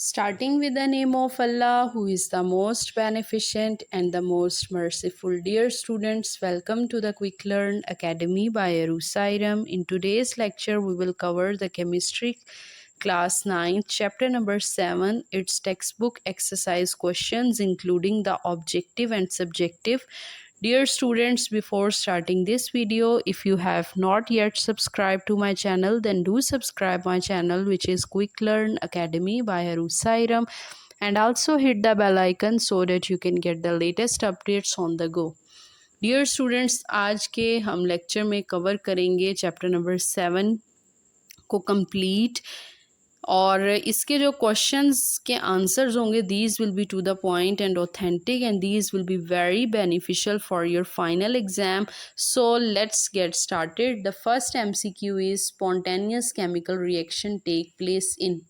Starting with the name of Allah, who is the most beneficent and the most merciful. Dear students, welcome to the Quick Learn Academy by Arusairam. In today's lecture, we will cover the chemistry class 9th, chapter number 7, its textbook exercise questions, including the objective and subjective. Dear students, before starting this video, if you have not yet subscribed to my channel, then do subscribe my channel, which is Quick Learn Academy by Arusairam, and also hit the bell icon so that you can get the latest updates on the go. Dear students, आज के हम lecture में cover करेंगे chapter number 7 को complete, और इसके जो questions के आंसर्स होंगे these will be to the point and authentic and these will be very beneficial for your final exam. So let's get started. The first MCQ is spontaneous chemical reaction take place in.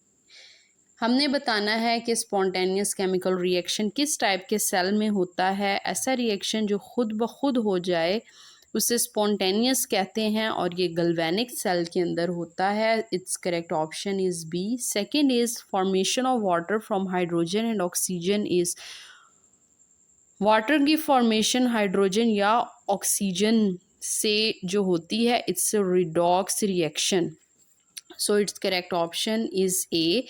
हमने बताना है कि spontaneous chemical reaction किस type के cell में होता है. ऐसा रिएक्शन जो खुद ब खुद हो जाए उसे स्पॉन्टेनियस कहते हैं, और ये गल्वेनिक सेल के अंदर होता है. Its correct option is B. Second is formation of water from hydrogen and oxygen is. Water की फॉर्मेशन हाइड्रोजन या ऑक्सीजन से जो होती है, its redox reaction. So its correct option is A.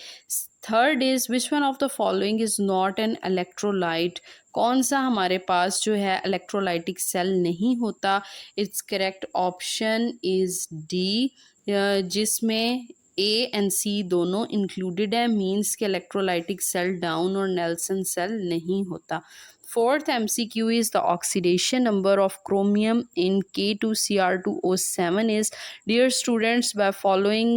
Third is which one of the following is not an electrolyte. कौन सा हमारे पास जो है इलेक्ट्रोलाइटिक सेल नहीं होता. It's correct option is D, जिसमें ए एंड सी दोनों इंक्लूडेड है. मीन्स के इलेक्ट्रोलाइटिक सेल डाउन और नेल्सन सेल नहीं होता. Fourth MCQ is the oxidation number of chromium in K2Cr2O7 is. Dear students, by following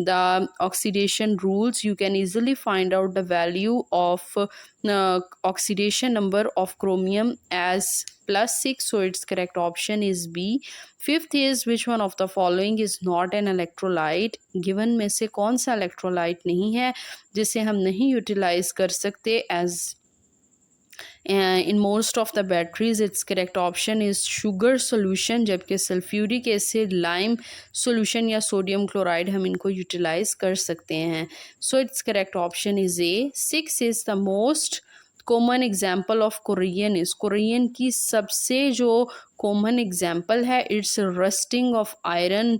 the oxidation rules, you can easily find out the value of oxidation number of chromium as +6. So its correct option is B. Fifth is which one of the following is not an electrolyte. Given में से कौन सा electrolyte नहीं है जिसे हम नहीं utilize कर सकते as in most of the batteries. Its correct option is sugar solution, जबकि सल्फ्यूरिक एसिड, लाइम solution या सोडियम क्लोराइड हम इनको यूटिलाइज कर सकते हैं. सो its correct option is A. 6 is the most common example of Korean is. Korean की सबसे जो कॉमन एग्जाम्पल है, it's rusting of iron.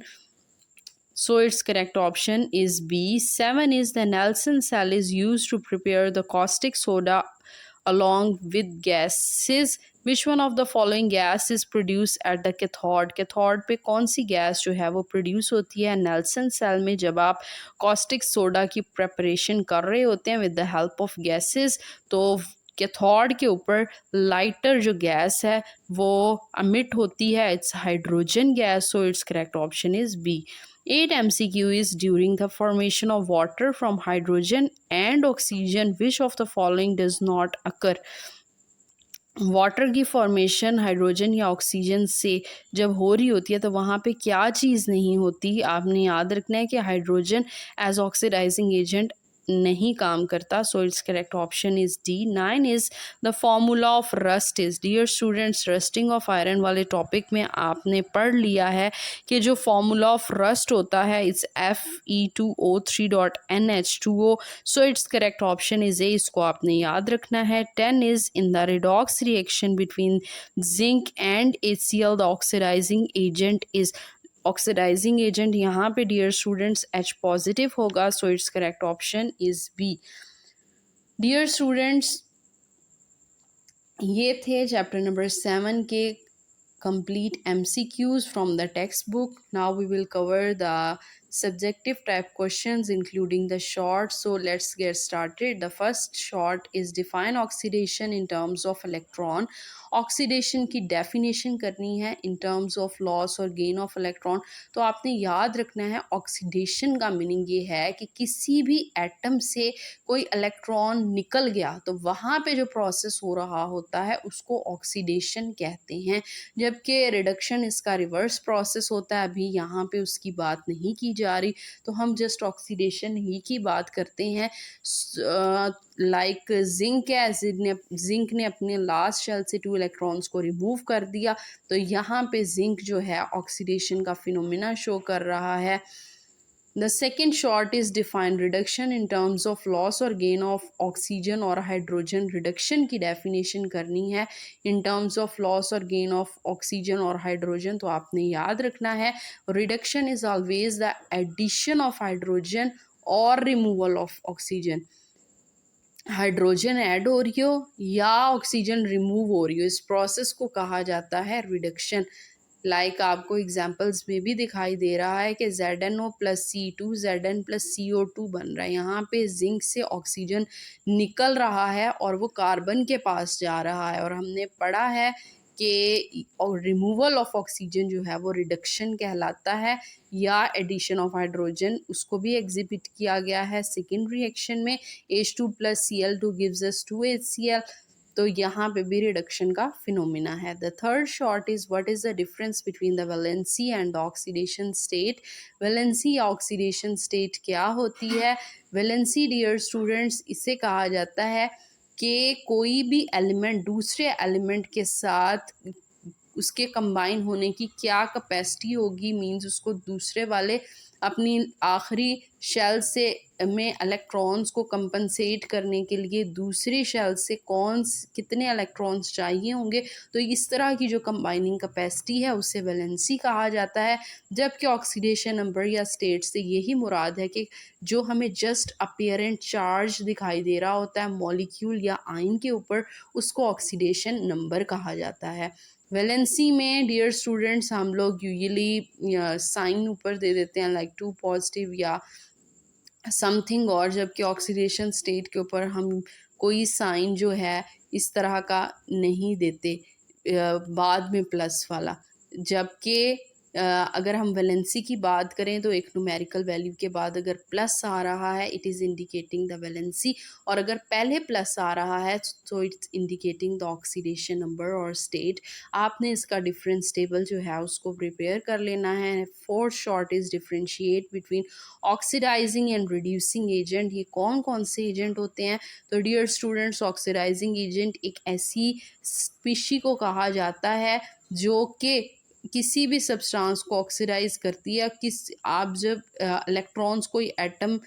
So its correct option is B. 7 is the Nelson cell is used to prepare the caustic soda along with gases. Which one of the following gas is produced at the cathode. Cathode पे कौन सी gas जो है वो produce होती है Nelson cell में जब आप कॉस्टिक सोडा की प्रेपरेशन कर रहे होते हैं with the help of gases. तो कैथोड के ऊपर लाइटर जो गैस है वो अमिट होती है. Its hydrogen gas. So its correct option is B. 8 MCQ is during the formation of water from hydrogen and oxygen, which of the following does not occur. Water की formation hydrogen या oxygen से जब हो रही होती है तो वहाँ पे क्या चीज़ नहीं होती. आपने याद रखना है कि हाइड्रोजन एज ऑक्सीडाइजिंग एजेंट नहीं काम करता. So its correct option is D. 9 is the formula of rust is. Dear students, rusting of iron वाले टॉपिक में आपने पढ़ लिया है कि जो फॉर्मूला ऑफ रस्ट होता है its Fe2O3.NH2O. So its correct option is A. इसको आपने याद रखना है. 10 is in the redox reaction between zinc and HCl the oxidising agent is. Oxidising agent यहाँ पे डियर स्टूडेंट्स H पॉजिटिव होगा. So its correct option is B. Dear students, ये थे चैप्टर नंबर 7 के complete MCQs from the textbook. Now we will cover the subjective type questions including the short. So let's get started. The first short is define oxidation in terms of electron. Oxidation की definition करनी है in terms of loss और gain of electron. तो आपने याद रखना है oxidation का मीनिंग ये है कि किसी भी एटम से कोई इलेक्ट्रॉन निकल गया तो वहाँ पे जो प्रोसेस हो रहा होता है उसको ऑक्सीडेशन कहते हैं, जबकि रिडक्शन इसका रिवर्स प्रोसेस होता है. अभी यहाँ पे उसकी बात नहीं की जा रही, तो हम जस्ट ऑक्सीडेशन ही की बात करते हैं. लाइक जिंक है, जिंक ने अपने लास्ट शेल से 2 इलेक्ट्रॉन्स को रिमूव कर दिया, तो यहाँ पे जिंक जो है ऑक्सीडेशन का फिनोमिना शो कर रहा है. The second short is define reduction in terms of loss or gain of oxygen और hydrogen. reduction की definition करनी है in terms of loss or gain of oxygen और hydrogen, तो आपने याद रखना है reduction is always the addition of hydrogen or removal of oxygen. Hydrogen add हो रही हो या ऑक्सीजन रिमूव हो रही हो, इस प्रोसेस को कहा जाता है रिडक्शन. लाइक आपको एग्जांपल्स में भी दिखाई दे रहा है कि ZnO plus C2 Zn plus CO2 बन रहा है. यहाँ पे जिंक से ऑक्सीजन निकल रहा है और वो कार्बन के पास जा रहा है, और हमने पढ़ा है कि रिमूवल ऑफ ऑक्सीजन जो है वो रिडक्शन कहलाता है, या एडिशन ऑफ हाइड्रोजन उसको भी एग्जिबिट किया गया है सेकेंड रिएक्शन में. H2 plus Cl2 gives us 2HCl, तो यहाँ पे भी रिडक्शन का फिनोमिना है. The third short is what is the difference between the valency and oxidation state. Valency या ऑक्सीडेशन स्टेट क्या होती है? वैलेंसी डियर स्टूडेंट्स इसे कहा जाता है कि कोई भी एलिमेंट दूसरे एलिमेंट के साथ उसके कंबाइन होने की क्या कैपेसिटी होगी, मींस उसको दूसरे वाले अपनी आखिरी शेल से में इलेक्ट्रॉन्स को कंपनसेट करने के लिए दूसरी शेल से कितने इलेक्ट्रॉन्स चाहिए होंगे, तो इस तरह की जो कंबाइनिंग कैपेसिटी है उसे वैलेंसी कहा जाता है. जबकि ऑक्सीडेशन नंबर या स्टेट से यही मुराद है कि जो हमें जस्ट अपीयरेंट चार्ज दिखाई दे रहा होता है मॉलिक्यूल या आयन के ऊपर, उसको ऑक्सीडेशन नंबर कहा जाता है. वैलेंसी में डियर स्टूडेंट्स हम लोग यूजुअली साइन ऊपर दे देते हैं लाइक 2 पॉजिटिव या समथिंग, और जबकि ऑक्सीडेशन स्टेट के ऊपर हम कोई साइन जो है इस तरह का नहीं देते बाद में प्लस वाला. जबकि अगर हम वैलेंसी की बात करें तो एक न्यूमेरिकल वैल्यू के बाद अगर प्लस आ रहा है it is indicating the valency, और अगर पहले प्लस आ रहा है तो it's indicating the oxidation number और स्टेट. आपने इसका डिफरेंस टेबल जो है उसको प्रिपेयर कर लेना है. Fourth short is differentiate between oxidising and reducing agent. ये कौन कौन से एजेंट होते हैं? तो डियर स्टूडेंट्स ऑक्सीडाइजिंग एजेंट एक ऐसी स्पीशी को कहा जाता है जो कि किसी भी सब्सटेंस को ऑक्सीडाइज करती है. आप जब इलेक्ट्रॉन्स कोई एटम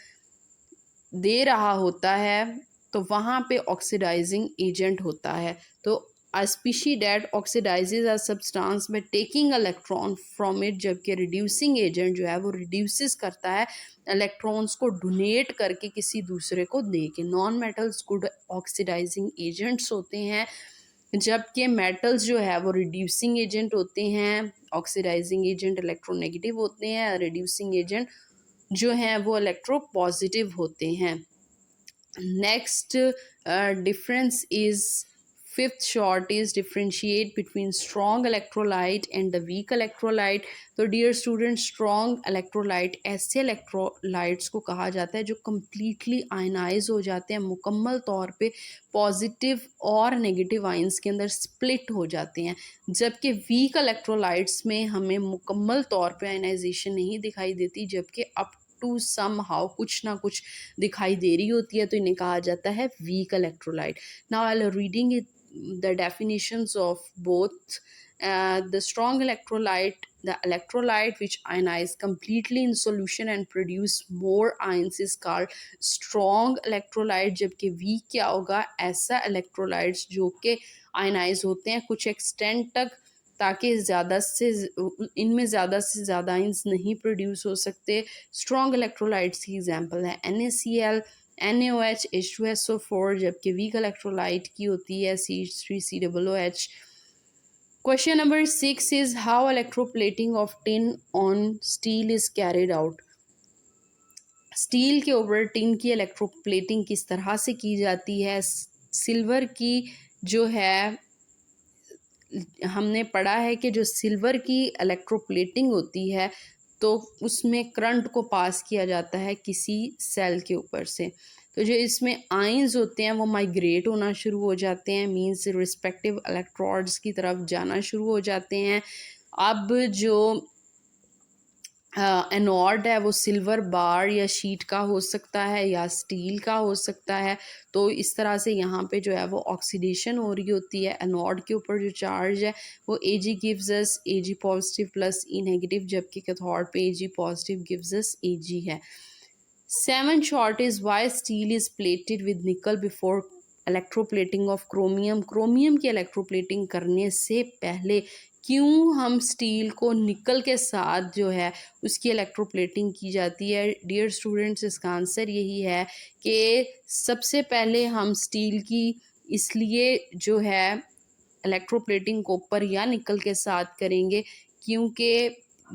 दे रहा होता है तो वहाँ पे ऑक्सीडाइजिंग एजेंट होता है. तो a species that oxidizes a substance by taking electron from it, जबकि रिड्यूसिंग एजेंट जो है वो रिड्यूसेस करता है इलेक्ट्रॉन्स को डोनेट करके किसी दूसरे को दे के. Non metals good oxidising agents होते हैं, जबकि मेटल्स जो है वो रिड्यूसिंग एजेंट होते हैं. ऑक्सीडाइजिंग एजेंट इलेक्ट्रोनेगेटिव होते हैं, रिड्यूसिंग एजेंट जो हैं वो इलेक्ट्रो पॉजिटिव होते हैं. Next difference is fifth short is differentiate between strong electrolyte and the weak electrolyte. तो डियर स्टूडेंट स्ट्रॉन्ग इलेक्ट्रोलाइट ऐसे इलेक्ट्रोलाइट्स को कहा जाता है जो कम्प्लीटली आयनाइज हो जाते हैं, मुकम्मल तौर पे पॉजिटिव और नेगेटिव आयंस के अंदर स्प्लिट हो जाते हैं. जबकि वीक इलेक्ट्रोलाइट्स में हमें मुकम्मल तौर पे आयनाइजेशन नहीं दिखाई देती, जबकि अप टू सम हाउ कुछ ना कुछ दिखाई दे रही होती है, तो इन्हें कहा जाता है weak electrolyte. Now I am reading it the definitions of both. The strong electrolyte, the electrolyte which ionize completely in solution and produce more ions is called strong electrolyte. जबकि weak क्या होगा? ऐसा electrolytes जो कि ionize होते हैं कुछ extent तक, ताकि इनमें ज़्यादा से ज़्यादा आयंस नहीं प्रोड्यूस हो सकते. स्ट्रॉन्ग इलेक्ट्रोलाइट्स की एग्जांपल है NaCl, NaOH, H2SO4, जबकि वीक इलेक्ट्रोलाइट की होती है CH3COOH. Question number 6 is how electroplating of tin on steel is carried out. Steel के ऊपर टिन की इलेक्ट्रोप्लेटिंग किस तरह से की जाती है? सिल्वर की जो है हमने पढ़ा है कि जो सिल्वर की इलेक्ट्रोप्लेटिंग होती है तो उसमें करंट को पास किया जाता है किसी सेल के ऊपर से. तो जो इसमें आयंस होते हैं वो माइग्रेट होना शुरू हो जाते हैं, मींस रिस्पेक्टिव इलेक्ट्रोड्स की तरफ जाना शुरू हो जाते हैं. अब जो एनोड है वो सिल्वर बार या शीट का हो सकता है या स्टील का हो सकता है। तो इस तरह से यहाँ पे जो है वो ऑक्सीडेशन हो रही होती है। एनोड के ऊपर जो चार्ज है वो Ag gives us Ag positive plus e negative, जबकि कैथोड पे Ag positive gives us Ag है। 7 short is why steel is plated with nickel before electroplating of chromium। Chromium की इलेक्ट्रोप्लेटिंग करने से पहले क्यों हम स्टील को निकल के साथ जो है उसकी इलेक्ट्रोप्लेटिंग की जाती है। डियर स्टूडेंट्स, इसका आंसर यही है कि सबसे पहले हम स्टील की इसलिए जो है इलेक्ट्रोप्लेटिंग कॉपर या निकल के साथ करेंगे क्योंकि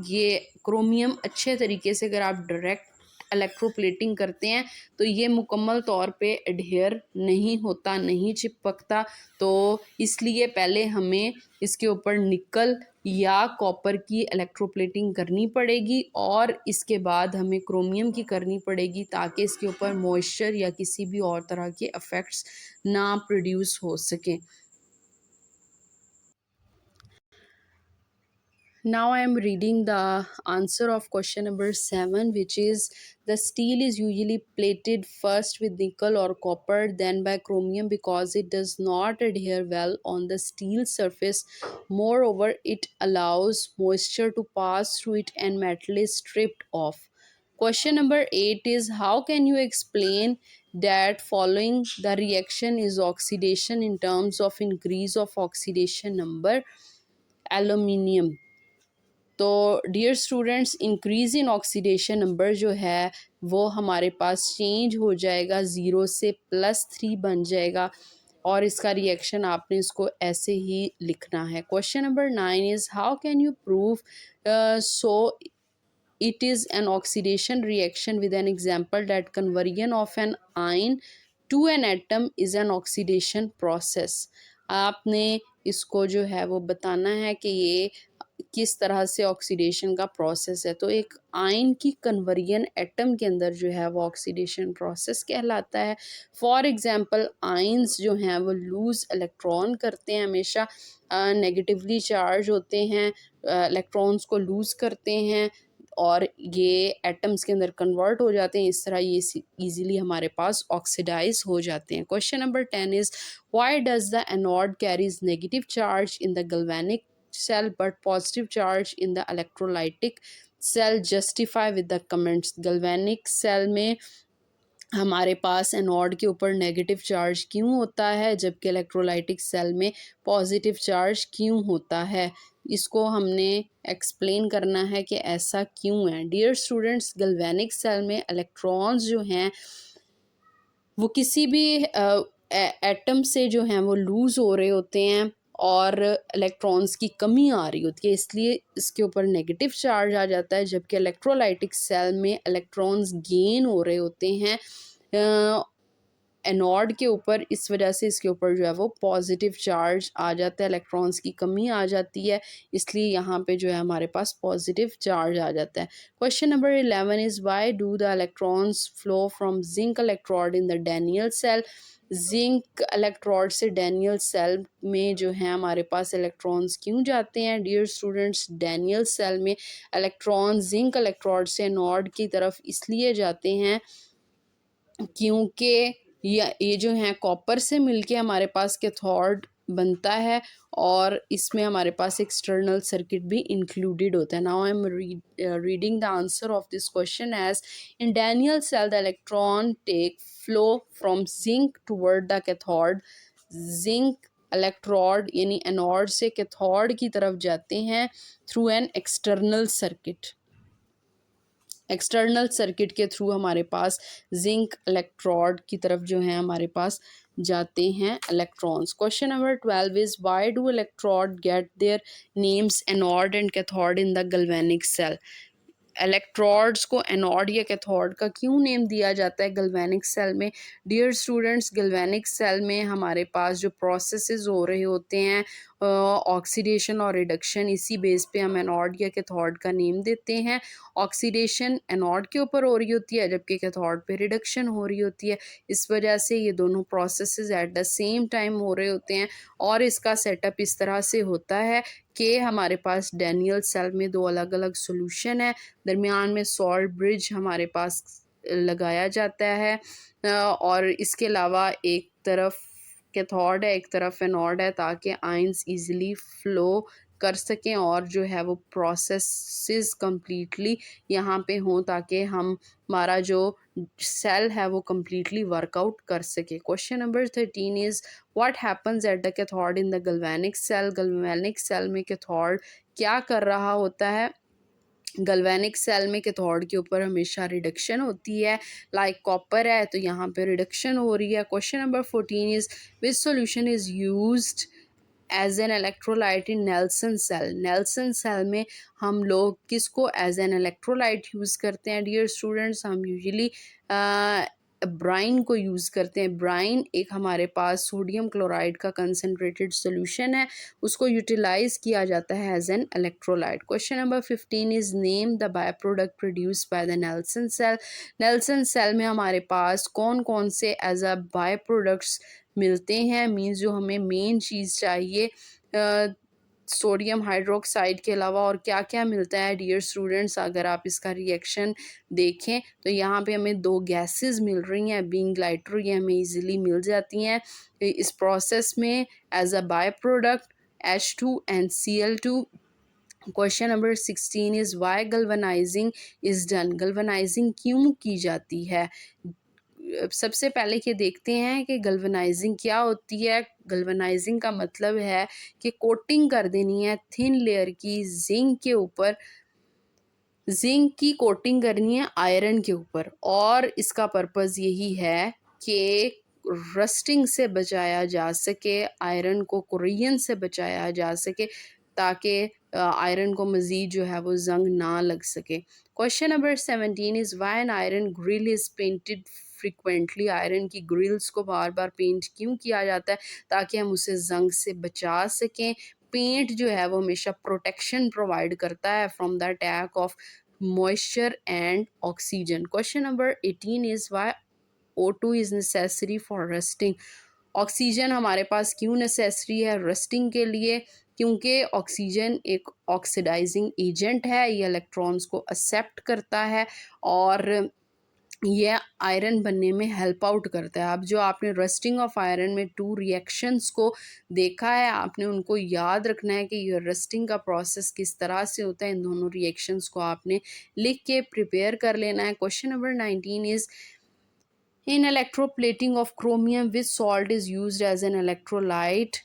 ये क्रोमियम अच्छे तरीके से अगर आप डायरेक्ट इलेक्ट्रोप्लेटिंग करते हैं तो ये मुकम्मल तौर पे एडहेयर नहीं होता, नहीं चिपकता। तो इसलिए पहले हमें इसके ऊपर निकल या कॉपर की इलेक्ट्रोप्लेटिंग करनी पड़ेगी और इसके बाद हमें क्रोमियम की करनी पड़ेगी ताकि इसके ऊपर मॉइस्चर या किसी भी और तरह के इफ़ेक्ट्स ना प्रोड्यूस हो सकें। Now I am reading the answer of question number 7, which is the steel is usually plated first with nickel or copper, then by chromium because it does not adhere well on the steel surface. Moreover, it allows moisture to pass through it and metal is stripped off. Question number 8 is how can you explain that following the reaction is oxidation in terms of increase of oxidation number? Aluminium। तो dear students, increase in oxidation number जो है वो हमारे पास change हो जाएगा, 0 से +3 बन जाएगा और इसका रिएक्शन आपने इसको ऐसे ही लिखना है। Question number 9 is how can you prove so it is an oxidation reaction with an example that conversion of an ion to an atom is an oxidation process। आपने इसको जो है वो बताना है कि ये किस तरह से ऑक्सीडेशन का प्रोसेस है। तो एक आयन की कन्वर्जन एटम के अंदर जो है वो ऑक्सीडेशन प्रोसेस कहलाता है। फॉर एग्जांपल आयंस जो हैं वो लूज़ इलेक्ट्रॉन करते हैं, हमेशा नेगेटिवली चार्ज होते हैं, इलेक्ट्रॉन्स को लूज़ करते हैं और ये एटम्स के अंदर कन्वर्ट हो जाते हैं। इस तरह ये इजीली हमारे पास ऑक्सीडाइज हो जाते हैं। Question number 10 is why does the anode carries negative charge in the galvanic cell but positive charge in the electrolytic cell? Justify with the comments। galvanic cell में हमारे पास एनोड के ऊपर नेगेटिव चार्ज क्यों होता है जबकि इलेक्ट्रोलाइटिक सेल में positive charge क्यों होता है, इसको हमने एक्सप्लेन करना है कि ऐसा क्यों है। डियर स्टूडेंट्स, गैल्वेनिक सेल में इलेक्ट्रॉन्स जो हैं वो किसी भी एटम से जो हैं वो लूज़ हो रहे होते हैं और इलेक्ट्रॉन्स की कमी आ रही होती है, इसलिए इसके ऊपर नेगेटिव चार्ज आ जाता है। जबकि इलेक्ट्रोलाइटिक सेल में इलेक्ट्रॉन्स गेन हो रहे होते हैं एनोड के ऊपर, इस वजह से इसके ऊपर जो है वो पॉजिटिव चार्ज आ जाता है, इलेक्ट्रॉन्स की कमी आ जाती है, इसलिए यहाँ पे जो है हमारे पास पॉजिटिव चार्ज आ जाता है। Question number 11 is why do the electrons flow from zinc electrode in the Daniell cell? Zinc electrode से डैनियल सेल में जो है हमारे पास इलेक्ट्रॉन्स क्यों जाते हैं? डियर स्टूडेंट्स, डैनियल सेल में इलेक्ट्रॉन जिंक इलेक्ट्रोड से एनोड की तरफ इसलिए जाते हैं क्योंकि ये जो हैं कॉपर से मिलके हमारे पास कैथोड बनता है और इसमें हमारे पास एक्सटर्नल सर्किट भी इंक्लूडेड होता है। Now I am reading the answer of this question as in Daniell cell the electron take flow from zinc toward the cathode. Zinc electrode यानी एनोड से कैथोड की तरफ जाते हैं through an external circuit. External circuit के through हमारे पास zinc electrode की तरफ जो है हमारे पास जाते हैं electrons. Question number 12 is why do electrode get their names anode and cathode in the galvanic cell? Electrodes को एनोड या कैथोड का क्यों नेम दिया जाता है गैल्वेनिक सेल में? डियर स्टूडेंट्स, गैल्वेनिक सेल में हमारे पास जो प्रोसेसेस हो रहे होते हैं ऑक्सीडेशन और रिडक्शन, इसी बेस पे हम एनोड या कैथोड का नेम देते हैं। ऑक्सीडेशन एनोड के ऊपर हो रही होती है जबकि कैथोड पे रिडक्शन हो रही होती है। इस वजह से ये दोनों processes at the same time हो रहे होते हैं और इसका सेटअप इस तरह से होता है कि हमारे पास डैनियल सेल में दो अलग अलग सॉल्यूशन है, दरमियान में सॉल्ट ब्रिज हमारे पास लगाया जाता है और इसके अलावा एक तरफ कैथोड है एक तरफ एनोड है ताकि आयंस इजीली फ्लो कर सकें और जो है वो प्रोसेसेस कंप्लीटली यहाँ पे हों ताकि हमारा जो सेल है वो completely वर्कआउट कर सके। Question number 13 is what happens at the cathode in the galvanic cell. Galvanic cell में कैथोड क्या कर रहा होता है। गैल्वेनिक सेल में कैथोड के ऊपर हमेशा रिडक्शन होती है, लाइक कॉपर है तो यहाँ पे रिडक्शन हो रही है। Question number 14 is which solution is used as an electrolyte in Nelson cell. Nelson cell में हम लोग किसको एज एन इलेक्ट्रोलाइट यूज़ करते हैं डियर स्टूडेंट्स। हम यूजुअली ब्राइन को यूज़ करते हैं। ब्राइन एक हमारे पास सोडियम क्लोराइड का कंसनट्रेटेड सोल्यूशन है, उसको यूटिलाइज किया जाता है as an electrolyte. Question number 15 is name the by product produce by the Nelson cell. Nelson cell में हमारे पास कौन कौन से एज अ बाय प्रोडक्ट्स मिलते हैं, मीन्स जो हमें मेन चीज़ चाहिए सोडियम हाइड्रोक्साइड के अलावा और क्या क्या मिलता है डियर स्टूडेंट्स। अगर आप इसका रिएक्शन देखें तो यहाँ पे हमें दो गैसेस मिल रही हैं, बीइंग लाइटर ये हमें इजीली मिल जाती हैं इस प्रोसेस में as a by product H2 and Cl2। Question number 16 is why galvanising is done. Galvanising क्यों की जाती है। सबसे पहले ये देखते हैं कि गल्वनाइजिंग क्या होती है। गल्वनाइजिंग का मतलब है कि कोटिंग कर देनी है थिन लेयर की जिंक के ऊपर, जिंक की कोटिंग करनी है आयरन के ऊपर और इसका पर्पस यही है कि रस्टिंग से बचाया जा सके, आयरन को कोरियन से बचाया जा सके ताकि आयरन को मज़ीद जो है वो जंग ना लग सके। Question number 17 is why an iron grill is painted frequently. Iron की ग्रिल्स को बार बार पेंट क्यों किया जाता है, ताकि हम उसे जंग से बचा सकें। पेंट जो है वो हमेशा प्रोटेक्शन प्रोवाइड करता है from the attack of moisture and oxygen. Question number 18 is why O2 is necessary for rusting. Oxygen हमारे पास क्यों नेसेसरी है रस्टिंग के लिए, क्योंकि ऑक्सीजन एक ऑक्सीडाइजिंग एजेंट है, ये इलेक्ट्रॉन्स को एक्सेप्ट करता है और ये आयरन बनने में हेल्प आउट करता है। अब जो आपने रस्टिंग ऑफ आयरन में टू रिएक्शंस को देखा है, आपने उनको याद रखना है कि ये रस्टिंग का प्रोसेस किस तरह से होता है। इन दोनों रिएक्शंस को आपने लिख के प्रिपेयर कर लेना है। Question number 19 is in electroplating of chromium which salt is used as an electrolyte.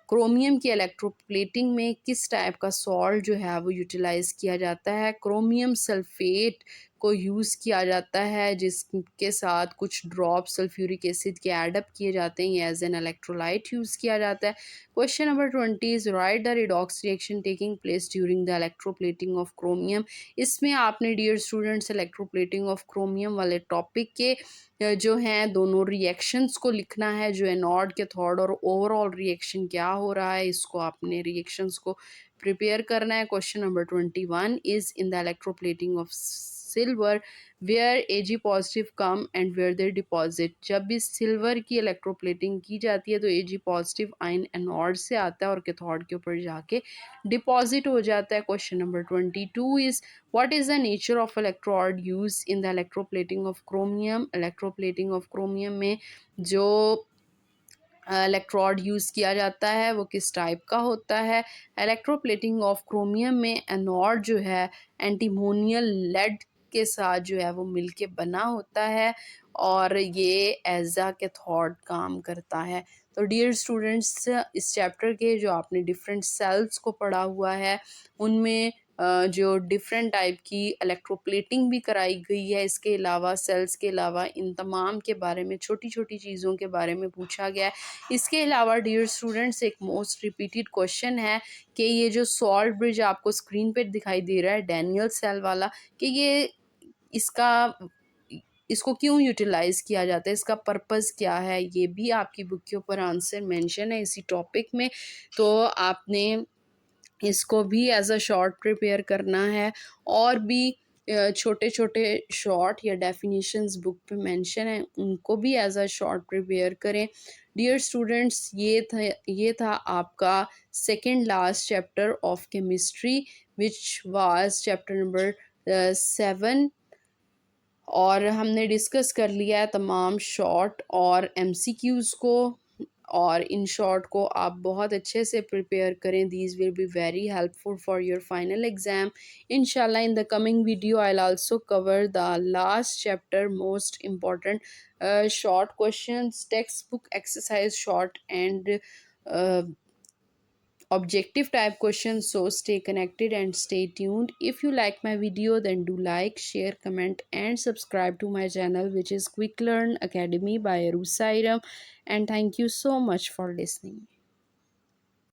Chromium की इलेक्ट्रोप्लेटिंग में किस टाइप का सॉल्ट जो है वो यूटिलाइज़ किया जाता है। क्रोमियम सल्फेट को यूज़ किया जाता है जिसके साथ कुछ ड्रॉप सल्फ्यूरिक एसिड के एडअप किए जाते हैं, ये एज एन इलेक्ट्रोलाइट यूज़ किया जाता है। Question number 20 is write the redox reaction taking place during the electroplating of chromium. इसमें आपने dear students electroplating of chromium वाले टॉपिक के जो हैं दोनों रिएक्शंस को लिखना है, जो एनोड कैथोड और ओवरऑल रिएक्शन क्या हो रहा है, इसको आपने रिएक्शंस को प्रिपेयर करना है। Question number 21 is in the electroplating of silver where Ag positive come and where they deposit. जब भी सिल्वर की इलेक्ट्रोप्लेटिंग की जाती है तो Ag पॉजिटिव आयन एनोड से आता है और कैथोड के ऊपर जाके डिपॉजिट हो जाता है। Question number 22 is what is the nature of electrode used in the electroplating of chromium। electroplating of chromium में जो इलेक्ट्रोड यूज़ किया जाता है वो किस टाइप का होता है। इलेक्ट्रोप्लेटिंग ऑफ क्रोमियम में एनोड जो है एंटीमोनियल लेड के साथ जो है वो मिलके बना होता है और ये एज अ कैथोड काम करता है। तो डियर स्टूडेंट्स इस चैप्टर के जो आपने डिफरेंट सेल्स को पढ़ा हुआ है उनमें जो डिफरेंट टाइप की इलेक्ट्रोप्लेटिंग भी कराई गई है, इसके अलावा सेल्स के अलावा इन तमाम के बारे में छोटी छोटी चीज़ों के बारे में पूछा गया है। इसके अलावा डियर स्टूडेंट्स एक मोस्ट रिपीटेड क्वेश्चन है कि ये जो सॉल्ट ब्रिज आपको स्क्रीन पे दिखाई दे रहा है डैनियल सेल वाला, कि ये इसका इसको क्यों यूटिलाइज़ किया जाता है, इसका पर्पज़ क्या है, ये भी आपकी बुक के ऊपर आंसर मेंशन है इसी टॉपिक में। तो आपने इसको भी एज़ अ शॉर्ट प्रिपेयर करना है। और भी छोटे छोटे शॉर्ट या डेफिनेशंस बुक पे मेंशन है, उनको भी एज़ अ शॉर्ट प्रिपेयर करें। डियर स्टूडेंट्स, ये था आपका second last chapter of chemistry, which was chapter number 7। और हमने डिस्कस कर लिया है तमाम शॉर्ट और एमसीक्यूज़ को। और इन शॉर्ट को आप बहुत अच्छे से प्रिपेयर करें, these will be very helpful for your final exam. इंशाल्लाह in the coming video I will also cover the last chapter, most important short questions, textbook exercise short and uh, objective type questions. So stay connected and stay tuned. If you like my video, then do like, share, comment and subscribe to my channel, which is Quick Learn Academy by Arusairam. And thank you so much for listening.